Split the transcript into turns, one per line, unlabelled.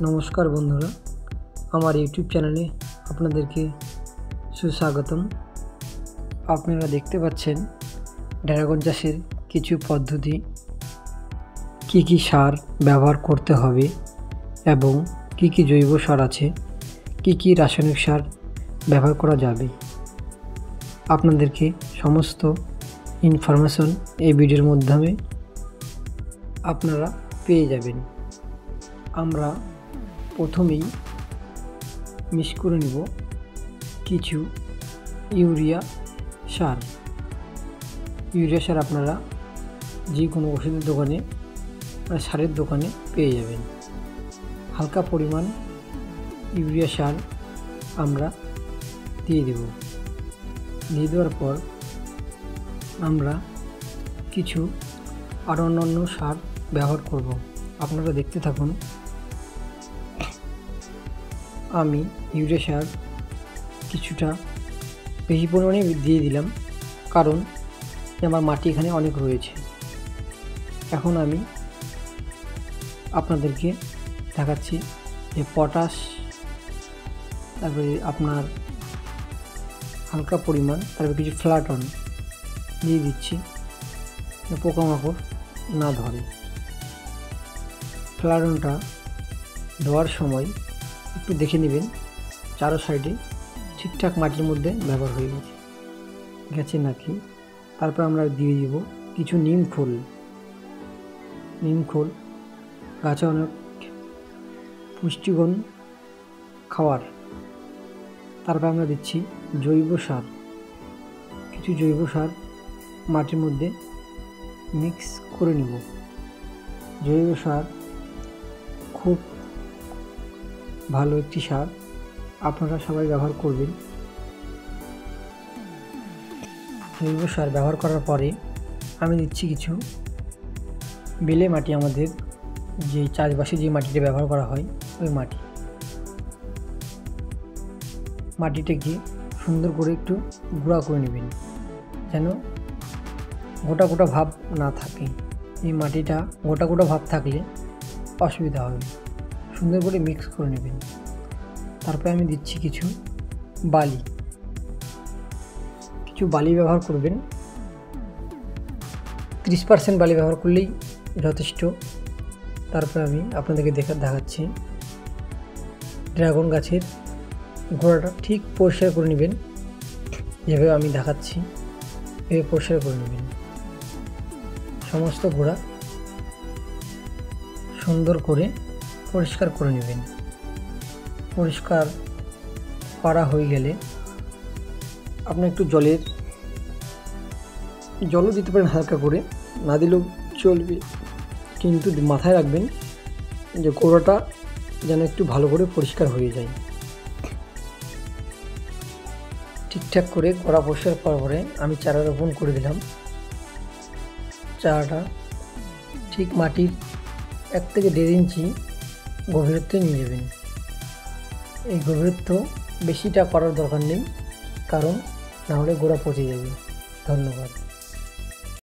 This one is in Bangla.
নমস্কার বন্ধুরা, আমার ইউটিউব চ্যানেলে আপনাদেরকে সুস্বাগতম। আপনারা দেখতে পাচ্ছেন ড্রাগন চাষের কিছু পদ্ধতি, কি কি সার ব্যবহার করতে হবে এবং কি কি জৈব সার আছে, কি কি রাসায়নিক সার ব্যবহার করা যাবে, আপনাদেরকে সমস্ত ইনফরমেশন এই ভিডিওর মাধ্যমে আপনারা পেয়ে যাবেন। আমরা প্রথমেই মিক্স করে নিব কিছু ইউরিয়া সার। আপনারা যে কোনো ওষুধের দোকানে বা সারের দোকানে পেয়ে যাবেন। হালকা পরিমাণ ইউরিয়া সার আমরা দিয়ে দেওয়ার পর আমরা কিছু আরও অন্যান্য সার ব্যবহার করব। আপনারা দেখতে থাকুন। আমি ইউরিয়া সার কিছুটা বেশি পরিমাণে দিয়ে দিলাম, কারণ আমার মাটি এখানে অনেক রয়েছে। এখন আমি আপনাদেরকে দেখাচ্ছি যে পটাশ, তারপরে আপনার হালকা পরিমাণ, তারপরে কিছু ফ্ল্যাটন দিয়ে দিচ্ছি, পোকামাকড় না ধরে। ফ্ল্যাটনটা দেওয়ার সময় একটু দেখে নেবেন চারো সাইডে ঠিকঠাক মাটির মধ্যে ব্যবহার হয়ে গেছে নাকি। তারপর আমরা দিয়ে দিব কিছু নিম খোল গাছে অনেক পুষ্টিগুণ খাওয়ার। তারপর আমরা দিচ্ছি কিছু জৈব সার মাটির মধ্যে মিক্স করে নিব। জৈব সার খুব ভালো একটি সার, আপনারা সবাই ব্যবহার করবেন। জৈব সার ব্যবহার করার পরে আমি দিচ্ছি কিছু বেলে মাটি, আমাদের যে চাষবাসে যে মাটিটা ব্যবহার করা হয় ওই মাটিটাকে সুন্দর করে একটু গুঁড়া করে নেবেন, যেন গোটা গোটা ভাব না থাকে। এই মাটিটা গোটা গোটা ভাব থাকলে অসুবিধা হবে। সুন্দর করে মিক্স করে নেবেন। তারপরে আমি দিচ্ছি কিছু বালি ব্যবহার করবেন। 30% বালি ব্যবহার করলেই যথেষ্ট। তারপরে আমি আপনাদেরকে দেখাচ্ছি ড্রাগন গাছের গোড়াটা ঠিক পরিষ্কার করে নেবেন। যেভাবে আমি দেখাচ্ছি এভাবে পরিষ্কার করে নেবেন। সমস্ত গোড়া সুন্দর করে পরিষ্কার করে নেবেন। পরিষ্কার করা হয়ে গেলে আপনি একটু জলও দিতে পারেন, হালকা করে, না দিলেও চলবে, কিন্তু মাথায় রাখবেন যে গোড়াটা যেন একটু ভালো করে পরিষ্কার হয়ে যায়। ঠিকঠাক করে গোড়া পরিষ্কার করার পরে আমি চারা রোপণ করে দিলাম। চারাটা ঠিক মাটির 1 থেকে 1.5 ইঞ্চি গভীরত্বে নিয়ে যাবেন। এই গভীরত্ব বেশিটা করার দরকার নেই, কারণ না হলে গোড়া পচে যাবে। ধন্যবাদ।